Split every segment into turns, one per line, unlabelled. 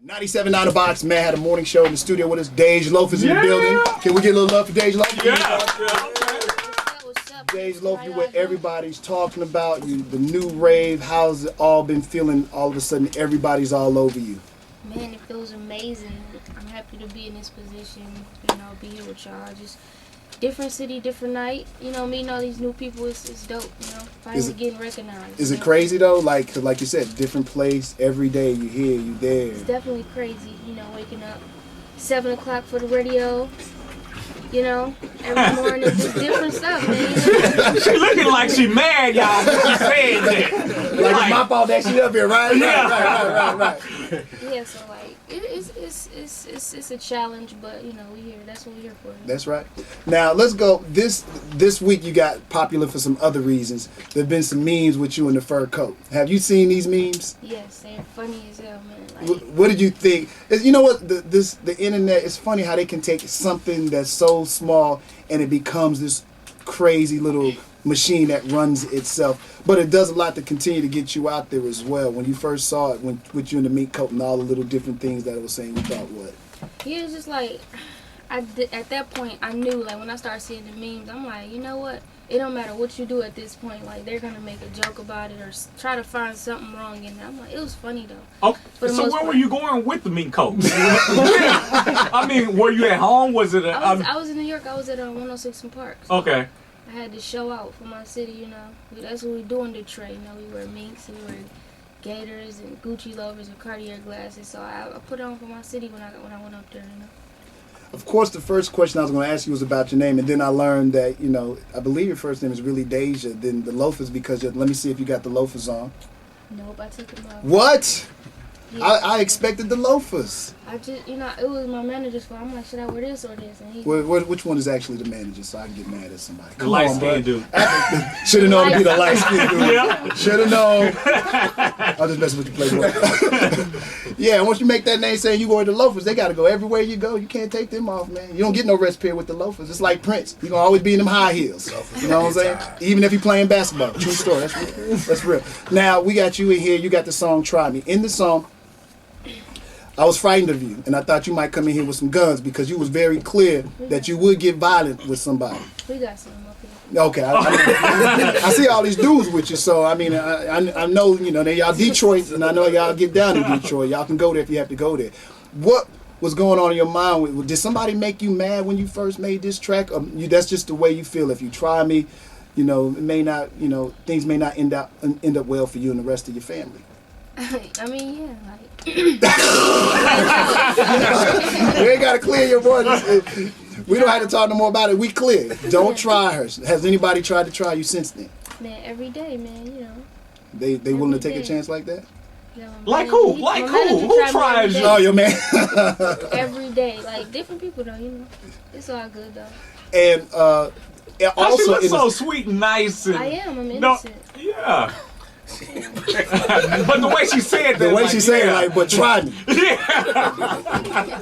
97.9 The Box, man, had a morning show in the studio with us. Dej Loaf is in the building. Can we get a little love for Dej Loaf? Dej Loaf, you what everybody's talking about. You, the new rave. How's it all been feeling? All of a sudden, everybody's all over you.
Man, it feels amazing. I'm happy to be in this position. Be here with y'all. Just different city, different night. Meeting all these new people is dope. Finally getting recognized.
Is it crazy though? Like you said, different place every day. You here, you there.
It's definitely crazy. Waking up 7 o'clock for the radio. Every morning it's different stuff, man.
She looking like she mad, y'all. She saying that.
Like my fault that she up here, right? Right.
Yeah, so it's a challenge, but we here. That's what we're here for.
That's right. Now let's go. This week you got popular for some other reasons. There've been some memes with you in the fur coat. Have you seen these memes?
Yes, they're funny as hell, man.
What did you think? You know what? The internet, it's funny how they can take something that's so small and it becomes this crazy little machine that runs itself. But it does a lot to continue to get you out there as well. When you first saw it, with you in the mink coat and all the little different things that it was saying, you thought what?
Yeah, it's just like, at that point, I knew, like, when I started seeing the memes, I'm like, you know what? It don't matter what you do at this point. Like, they're going to make a joke about it or try to find something wrong in it. I'm like, it was funny, though.
Okay, so where were you going with the mink coat? I mean, were you at home? Was it?
I was in New York. I was at 106 and Parks.
Okay.
I had to show out for my city, That's what we do in Detroit, We wear minks, we wear gaiters and Gucci loafers and Cartier glasses. So I put it on for my city when I went up there,
Of course, the first question I was going to ask you was about your name, and then I learned that, I believe your first name is really Deja. Then the loafers, because let me see if you got the loafers on.
Nope, I took them off.
What?
Yeah.
I expected the loafers.
I just, it was my manager's fault. I'm like, should I wear this or this? And
which one is actually the manager, so I can get mad at somebody?
The light skinned dude.
Should have known to be the light skinned dude. Yeah. Should have known. I'll just messing with you, Playboy. Yeah, and once you make that name saying you wear the loafers, they got to go everywhere you go. You can't take them off, man. You don't get no rest period with the loafers. It's like Prince. You're going to always be in them high heels. You know what I'm saying? Even if you're playing basketball. True story. That's real. Now, we got you in here. You got the song Try Me. In the song, I was frightened of you, and I thought you might come in here with some guns because you was very clear that you would get violent with somebody.
We got some up here.
Okay, I see all these dudes with you, so I mean, I know, they y'all Detroit, and I know y'all get down to Detroit. Y'all can go there if you have to go there. What was going on in your mind? Did somebody make you mad when you first made this track? That's just the way you feel. If you try me, it may not, things may not end up well for you and the rest of your family.
I mean, yeah,
you ain't got to clear your voice. We don't have to talk no more about it. We clear. Don't try her. Has anybody tried to try you since then?
Man, every day, man,
They willing to take a chance like that?
Yeah,
like who? Who tries you?
Oh, your man.
Every day. Like, different people, though, It's all good, though.
And also...
She looks so sweet and nice. And,
I am. I'm innocent.
Yeah. But the way she said that,
the way she said it, like, but try me.
Yeah.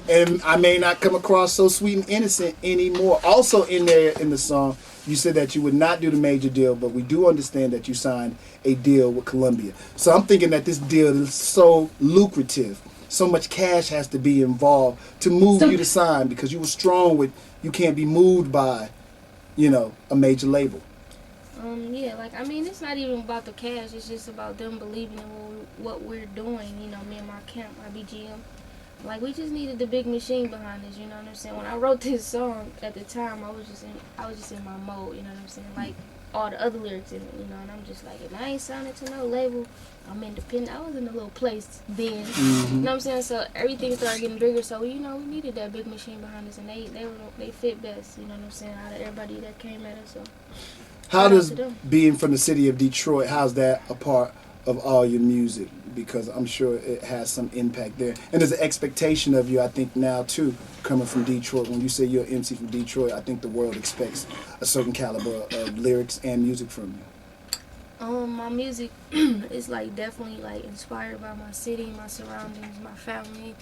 And I may not come across so sweet and innocent anymore. Also in there in the song, you said that you would not do the major deal, but we do understand that you signed a deal with Columbia. So I'm thinking that this deal is so lucrative, so much cash has to be involved to move you to sign because you were strong with, you can't be moved by, a major label.
Yeah, it's not even about the cash. It's just about them believing in what we're doing. Me and my camp, my BGM. Like, we just needed the big machine behind us. You know what I'm saying? When I wrote this song at the time, I was just in my mode. You know what I'm saying? Like all the other lyrics in it. And I'm just like, if I ain't signed to no label, I'm independent. I was in a little place then.
Mm-hmm.
You know what I'm saying? So everything started getting bigger. So we needed that big machine behind us, and they fit best. You know what I'm saying? Out of everybody that came at us. So.
How does being from the city of Detroit, how's that a part of all your music? Because I'm sure it has some impact there. And there's an expectation of you, I think, now, too, coming from Detroit. When you say you're an MC from Detroit, I think the world expects a certain caliber of lyrics and music from you.
My music is, definitely, inspired by my city, my surroundings, my family,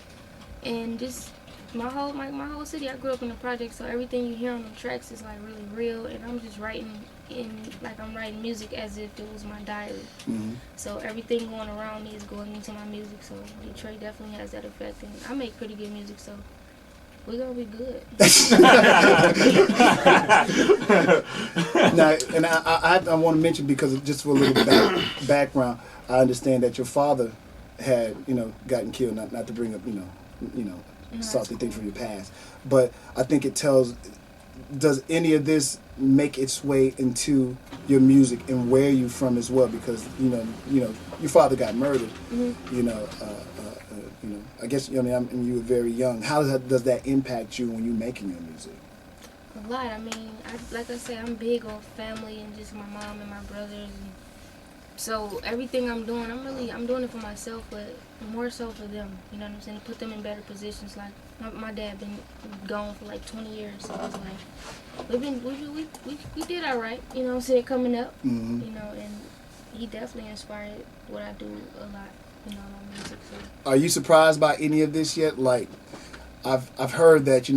and just my whole city. I grew up in the project, so everything you hear on the tracks is, really real, and I'm just writing like I'm writing music as if it was my diary. So everything going around me is going into my music. So Detroit definitely has that effect, and I make pretty good music, so we're gonna be good.
Now, and I want to mention, because just for a little background, I understand that your father had, gotten killed. Not to bring up, salty things from your past, but I think it tells. Does any of this make its way into your music and where you from as well? Because your father got murdered. I guess you were very young. How does that impact you when you're making your music?
A lot. I mean, like I said, I'm big on family and just my mom and my brothers. And so everything I'm doing, I'm doing it for myself, but more so for them. You know what I'm saying? To put them in better positions. Like my dad been gone for like 20 years, so it's like we did all right. You know what I'm saying? Coming up, and he definitely inspired what I do a lot. My music. So.
Are you surprised by any of this yet? Like, I've heard that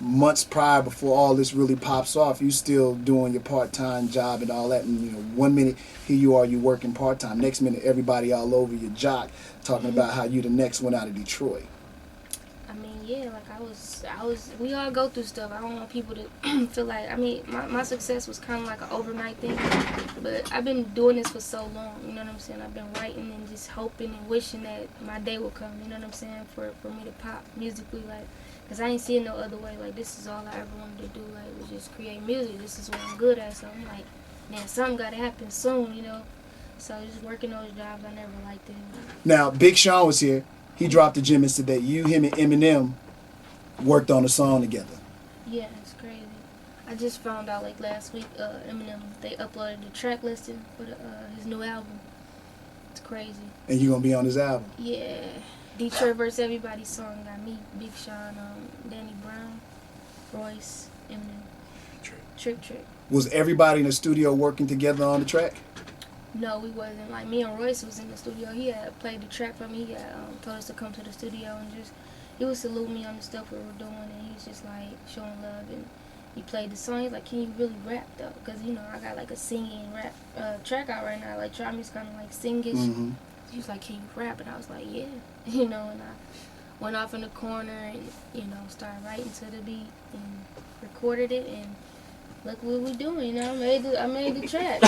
months prior, before all this really pops off, you still doing your part-time job and all that, and 1 minute here you are, you working part-time, next minute everybody all over your jock talking about how you the next one out of Detroit.
I mean, yeah, like I was we all go through stuff. I don't want people to feel like, I mean, my success was kind of like an overnight thing, but I've been doing this for so long, you know what I'm saying? I've been writing and just hoping and wishing that my day would come, you know what I'm saying, for me to pop musically, like, because I ain't seeing no other way. Like, this is all I ever wanted to do, like, was just create music. This is what I'm good at, so I'm like, man, something got to happen soon, So just working those jobs, I never liked them.
Now, Big Sean was here. He dropped the gem and said that him and Eminem worked on a song together.
Yeah, it's crazy. I just found out like last week, Eminem, they uploaded the track listing for his new album. It's crazy. And
you gonna be on his album?
Yeah. Detroit vs. Everybody's song got me, Big Sean, Danny Brown, Royce, Eminem. Trick.
Was everybody in the studio working together on the track?
No, we wasn't. Like, me and Royce was in the studio. He had played the track for me. He had told us to come to the studio and he would salute me on the stuff we were doing, and he was just like showing love. And he played the song. He's like, can you really rap though? Because I got like a singing rap track out right now. Like, try me's kind of like singish. He was like, can you rap? And I was like, yeah. And I went off in the corner and started writing to the beat and recorded it, and look what we doing, I made the track.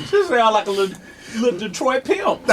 She sound like a little Detroit pimp.